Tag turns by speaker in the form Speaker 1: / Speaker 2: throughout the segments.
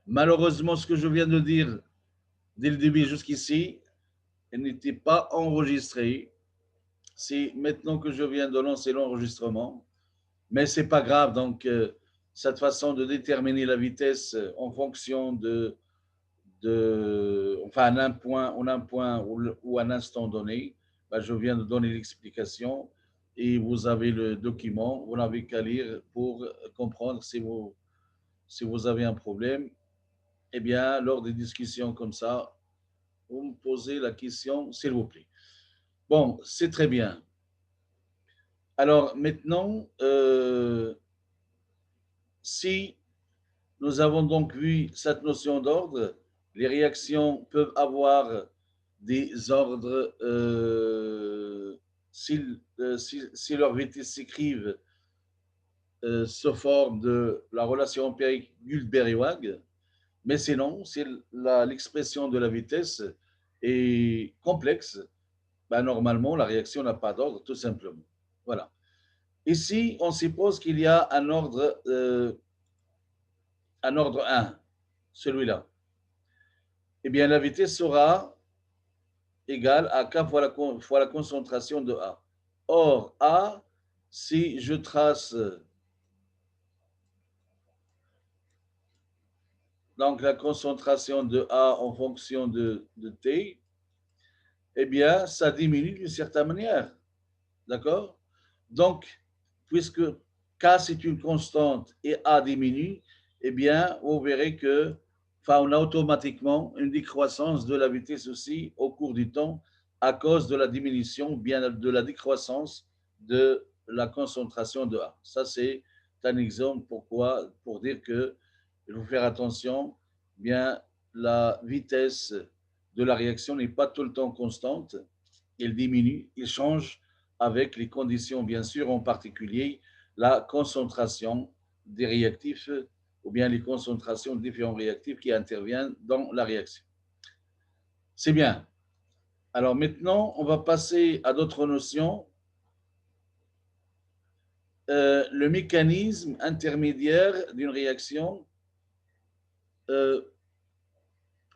Speaker 1: Malheureusement, ce que je viens de dire dès le début jusqu'ici, elle n'était pas enregistrée. C'est maintenant que je viens de lancer l'enregistrement, mais ce n'est pas grave. Donc, cette façon de déterminer la vitesse en fonction enfin, en un point ou à un instant donné, ben, je viens de donner l'explication et vous avez le document. Vous n'avez qu'à lire pour comprendre si vous avez un problème. Eh bien, lors des discussions comme ça, vous me posez la question, s'il vous plaît. Bon, c'est très bien. Alors maintenant, si nous avons donc vu cette notion d'ordre, les réactions peuvent avoir des ordres si leur vitesse s'écrivent sous forme de la relation empirique Guldberg-Iwag, mais sinon, si l'expression de la vitesse est complexe, ben normalement, la réaction n'a pas d'ordre, tout simplement. Voilà. Ici, on suppose qu'il y a un ordre 1, celui-là. Eh bien, la vitesse sera égale à K fois la concentration de A. Or, A, si je trace donc la concentration de A en fonction de T, eh bien, ça diminue d'une certaine manière. D'accord? Donc, puisque K, c'est une constante et A diminue, eh bien, vous verrez que, enfin, on a automatiquement une décroissance de la vitesse aussi au cours du temps à cause de la diminution, bien de la décroissance de la concentration de A. Ça, c'est un exemple pour dire que il faut faire attention, bien, la vitesse de la réaction n'est pas tout le temps constante, elle diminue, elle change avec les conditions, bien sûr, en particulier la concentration des réactifs ou bien les concentrations de différents réactifs qui interviennent dans la réaction. C'est bien. Alors maintenant, on va passer à d'autres notions. Le mécanisme intermédiaire d'une réaction,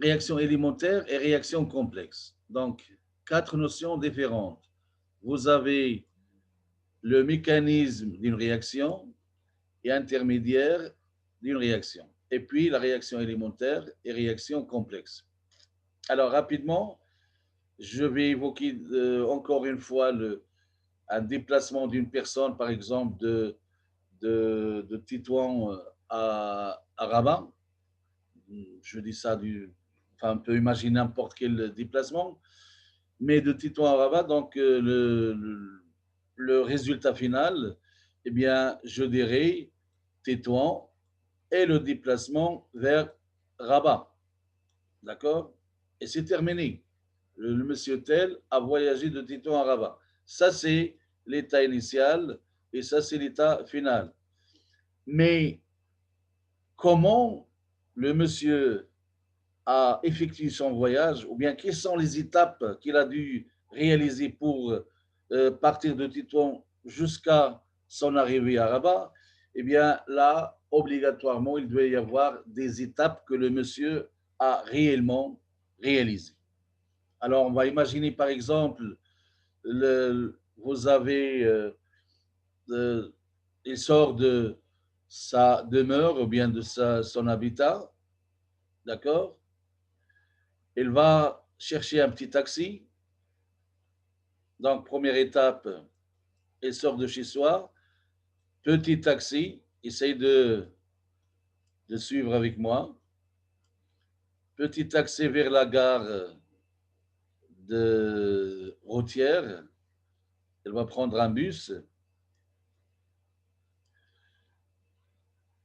Speaker 1: réaction élémentaire et réaction complexe. Donc, 4 notions différentes. Vous avez le mécanisme d'une réaction et intermédiaire d'une réaction. Et puis la réaction élémentaire et réaction complexe. Alors rapidement, je vais évoquer encore une fois un déplacement d'une personne, par exemple de Tétouan à Rabat. Je dis ça enfin, on peut imaginer n'importe quel déplacement, mais de Tétouan à Rabat, donc le résultat final, eh bien, je dirais Tétouan et le déplacement vers Rabat. D'accord? Et c'est terminé. Le monsieur tel a voyagé de Tétouan à Rabat. Ça, c'est l'état initial et ça, c'est l'état final. Mais comment le monsieur a effectué son voyage, ou bien quelles sont les étapes qu'il a dû réaliser pour partir de Tétouan jusqu'à son arrivée à Rabat, eh bien là, obligatoirement, il doit y avoir des étapes que le monsieur a réellement réalisées. Alors, on va imaginer par exemple, vous avez, il sort de sa demeure ou bien de son habitat, d'accord? Il va chercher un petit taxi. Donc, première étape, il sort de chez soi. Petit taxi, essaye de suivre avec moi. Petit taxi vers la gare de routière. Elle va prendre un bus.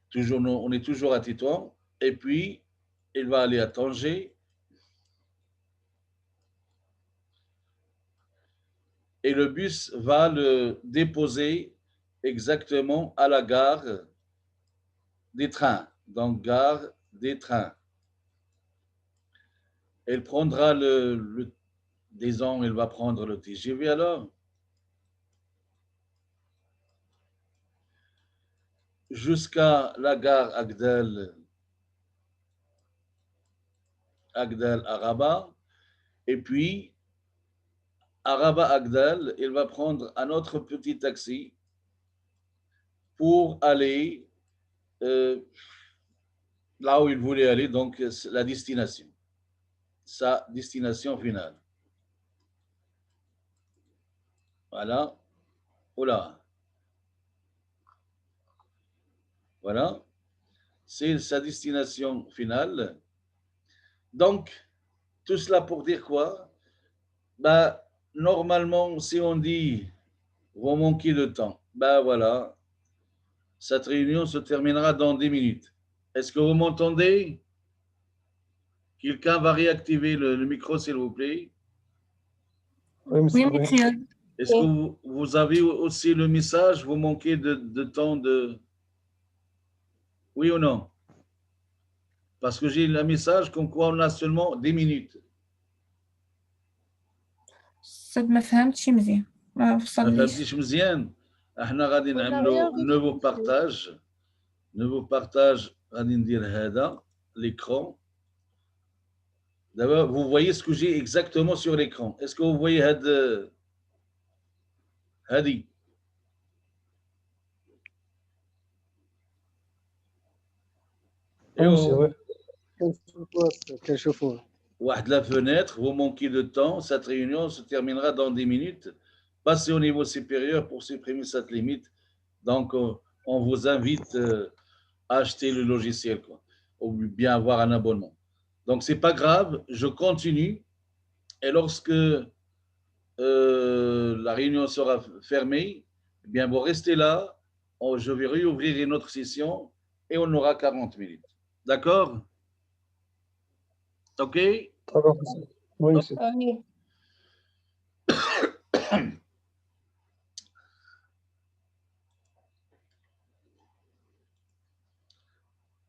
Speaker 1: Toujours, on est toujours à Tétouan. Et puis, il va aller à Tanger. Et le bus va le déposer exactement à la gare des trains. Donc, gare des trains. Elle prendra disons, elle va prendre le TGV alors, jusqu'à la gare Agdel Agdal à Rabat. Et puis, à Rabat Agdal, il va prendre un autre petit taxi pour aller là où il voulait aller, donc la destination, sa destination finale. Voilà. Oula. Voilà. C'est sa destination finale. Donc, tout cela pour dire quoi? Bah, normalement, si on dit vous manquez de temps, bah voilà, cette réunion se terminera dans 10 minutes. Est-ce que vous m'entendez? Quelqu'un va réactiver le micro, s'il vous plaît.
Speaker 2: Oui,
Speaker 3: Oui,
Speaker 2: monsieur. Oui.
Speaker 3: monsieur.
Speaker 1: Est-ce que vous avez aussi le message? Vous manquez de temps de... Oui ou non? Parce que j'ai le message comme quoi on a seulement 10 minutes.
Speaker 3: صد ما فهمتش مزيان ما
Speaker 1: ما
Speaker 3: وصليش.
Speaker 1: فهمتيش مزيان؟ احنا غادي
Speaker 4: On n'a
Speaker 1: نعملوا
Speaker 4: rien
Speaker 1: نوفو
Speaker 4: dit.
Speaker 1: بارتاج. نوفو بارتاج غادي ندير هذا l'écran. D'abord, vous voyez ce que j'ai exactement sur l'écran. Est-ce que vous voyez Hadi?
Speaker 2: Oui, monsieur. Oui.
Speaker 4: كنشوفوه
Speaker 1: واحد la fenêtre, vous manquez de temps, cette réunion se terminera dans 10 minutes. Passez au niveau supérieur pour supprimer cette limite. Donc, on vous invite à acheter le logiciel, quoi, ou bien avoir un abonnement. Donc, c'est pas grave, je continue. Et lorsque la réunion sera fermée, eh bien, vous restez là. Je vais réouvrir une autre session et on aura 40 minutes. D'accord? OK?
Speaker 2: D'accord, monsieur. Oui, monsieur.
Speaker 4: Oui.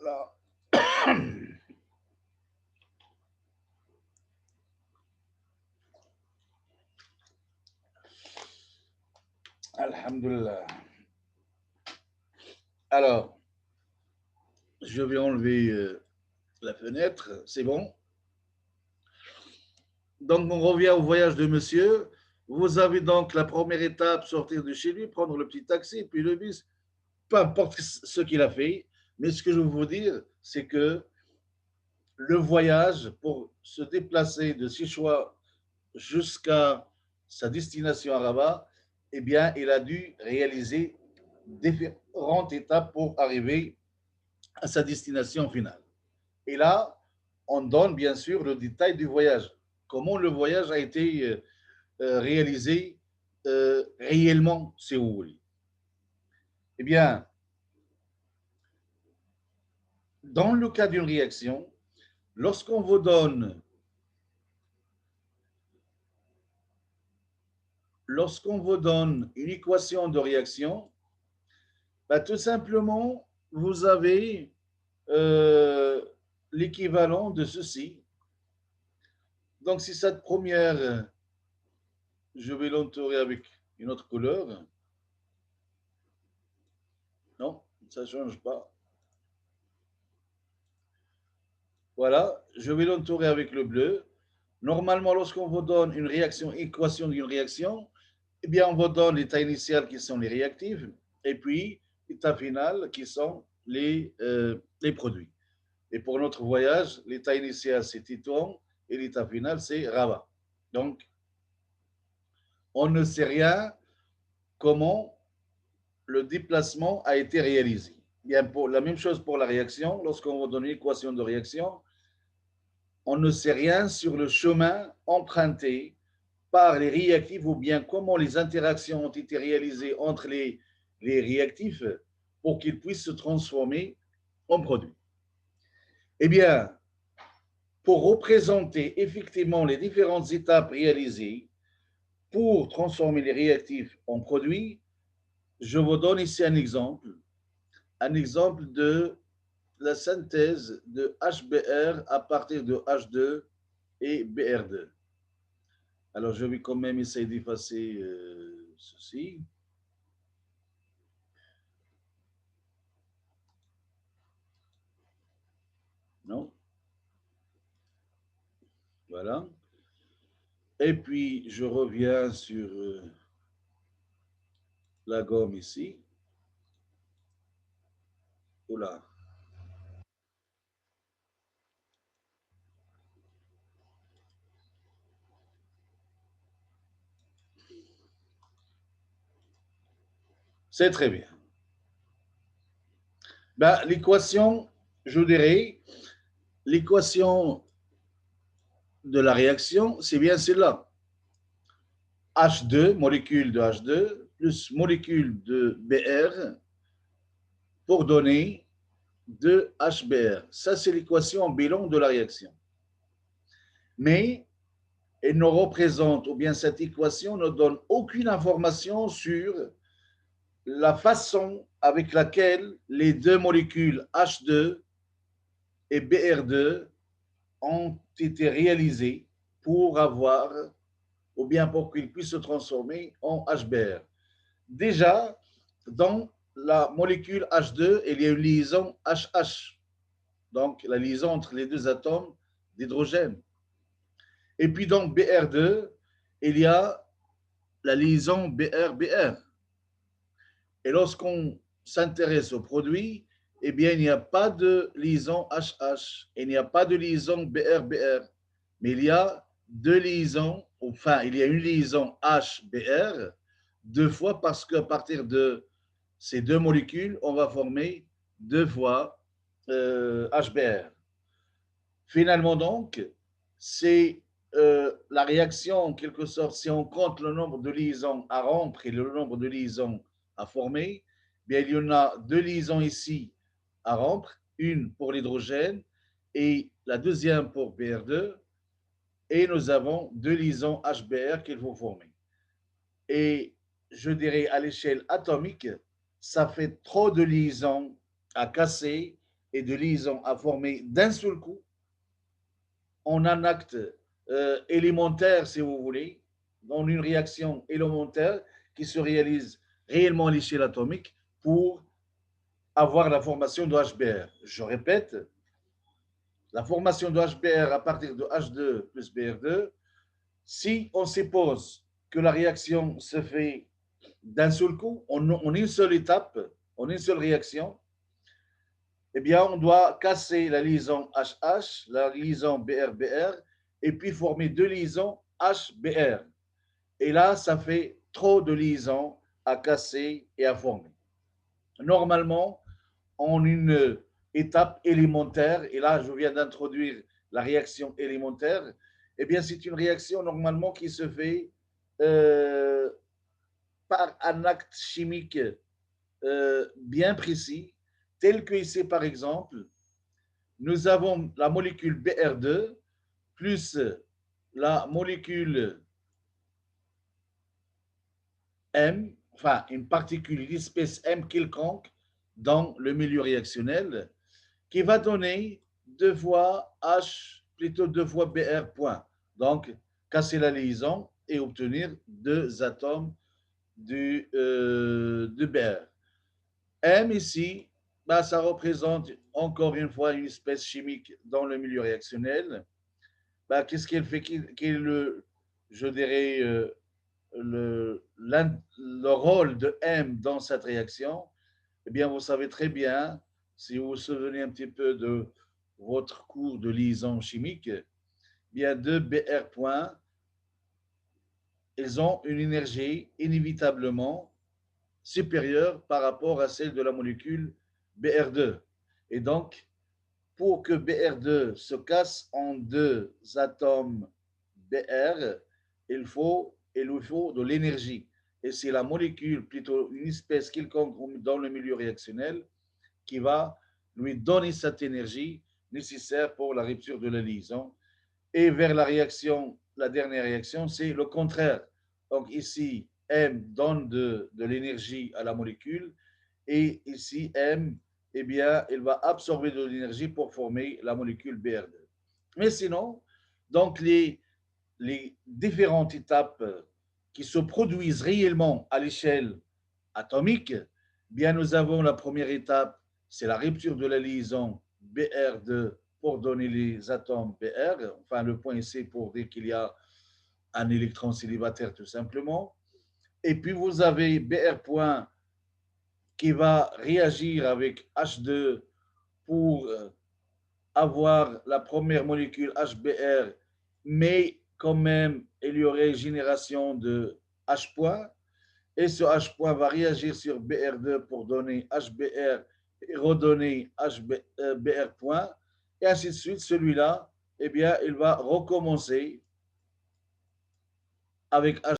Speaker 1: Alors, Alhamdulillah. Alors, je vais enlever la fenêtre, c'est bon. Donc, on revient au voyage de monsieur. Vous avez donc la première étape, sortir de chez lui, prendre le petit taxi, puis le bus, peu importe ce qu'il a fait. Mais ce que je veux vous dire, c'est que le voyage, pour se déplacer de Sichoua jusqu'à sa destination à Rabat, eh bien, il a dû réaliser différentes étapes pour arriver à sa destination finale. Et là, on donne bien sûr le détail du voyage, comment le voyage a été réalisé réellement, si vous voulez. Eh bien, dans le cas d'une réaction, lorsqu'on vous donne une équation de réaction, bah, tout simplement, vous avez l'équivalent de ceci. Donc, si cette première, je vais l'entourer avec une autre couleur. Non, ça ne change pas. Voilà, je vais l'entourer avec le bleu. Normalement, lorsqu'on vous donne une réaction, équation d'une réaction, eh bien, on vous donne l'état initial qui sont les réactifs et puis l'état final qui sont les produits. Et pour notre voyage, l'état initial, c'est Tétouan et l'état final, c'est Rabat. Donc, on ne sait rien comment le déplacement a été réalisé. Bien, pour la même chose pour la réaction, lorsqu'on vous donne une équation de réaction, on ne sait rien sur le chemin emprunté par les réactifs ou bien comment les interactions ont été réalisées entre les réactifs pour qu'ils puissent se transformer en produits. Eh bien, pour représenter effectivement les différentes étapes réalisées pour transformer les réactifs en produits, je vous donne ici un exemple de la synthèse de HBr à partir de H2 et BR2. Alors, je vais quand même essayer d'effacer ceci. Non. Voilà. Et puis, je reviens sur la gomme ici. Oula. C'est très bien. Ben, l'équation, je dirais, l'équation de la réaction, c'est bien celle-là. H2, molécule de H2, plus molécule de Br pour donner 2HBr. Ça, c'est l'équation en bilan de la réaction. Mais elle ne représente, ou bien cette équation ne donne aucune information sur la façon avec laquelle les deux molécules H2 et Br2 ont été réalisées pour avoir, ou bien pour qu'ils puissent se transformer en HBr. Déjà, dans la molécule H2, il y a une liaison HH, donc la liaison entre les deux atomes d'hydrogène. Et puis dans Br2, il y a la liaison Br-Br. Et lorsqu'on s'intéresse au produit, eh bien, il n'y a pas de liaison HH, il n'y a pas de liaison Br-Br, mais il y a deux liaisons, enfin, il y a une liaison HBr deux fois parce qu'à partir de ces deux molécules, on va former deux fois HBr. Finalement, donc, c'est la réaction, en quelque sorte, si on compte le nombre de liaisons à rompre et le nombre de liaisons à former, bien, il y en a deux liaisons ici à rompre, une pour l'hydrogène et la deuxième pour Br2, et nous avons deux liaisons HBr qu'il faut former. Et je dirais à l'échelle atomique, ça fait trop de liaisons à casser et de liaisons à former d'un seul coup en un acte élémentaire, si vous voulez, dans une réaction élémentaire qui se réalise réellement à l'échelle atomique pour avoir la formation de HBr. Je répète, la formation de HBr à partir de H2 plus Br2, si on suppose que la réaction se fait d'un seul coup, en une seule étape, en une seule réaction, eh bien, on doit casser la liaison HH, la liaison BR-BR, et puis former deux liaisons HBr. Et là, ça fait trop de liaisons à casser et à former. Normalement, en une étape élémentaire, et là, je viens d'introduire la réaction élémentaire, eh bien, c'est une réaction normalement qui se fait par un acte chimique bien précis, tel que ici, par exemple, nous avons la molécule Br2 plus la molécule M, enfin une particule d'espèce M quelconque dans le milieu réactionnel, qui va donner deux fois H, plutôt deux fois Br point. Donc, casser la liaison et obtenir deux atomes de Br. M ici, bah, ça représente encore une fois une espèce chimique dans le milieu réactionnel. Bah, qu'est-ce qu'elle fait? Quel est le, je dirais, le rôle de M dans cette réaction? Eh bien, vous savez très bien, si vous vous souvenez un petit peu de votre cours de liaison chimique, bien deux Br points, ils ont une énergie inévitablement supérieure par rapport à celle de la molécule Br2. Et donc, pour que Br2 se casse en deux atomes Br, il lui faut de l'énergie. Et c'est la molécule, plutôt une espèce quelconque dans le milieu réactionnel, qui va lui donner cette énergie nécessaire pour la rupture de la liaison. Et vers la réaction, la dernière réaction, c'est le contraire. Donc ici, M donne de l'énergie à la molécule et ici, M, eh bien, elle va absorber de l'énergie pour former la molécule Br2. Mais sinon, donc les différentes étapes qui se produisent réellement à l'échelle atomique, bien nous avons la première étape, c'est la rupture de la liaison Br2 pour donner les atomes BR, enfin le point C pour dire qu'il y a un électron célibataire tout simplement. Et puis vous avez BR point qui va réagir avec H2 pour avoir la première molécule HBr, mais quand même il y aurait génération de H point. Et ce H point va réagir sur BR2 pour donner HBr et redonner HBr point. Et ainsi de suite, celui-là, eh bien, il va recommencer avec H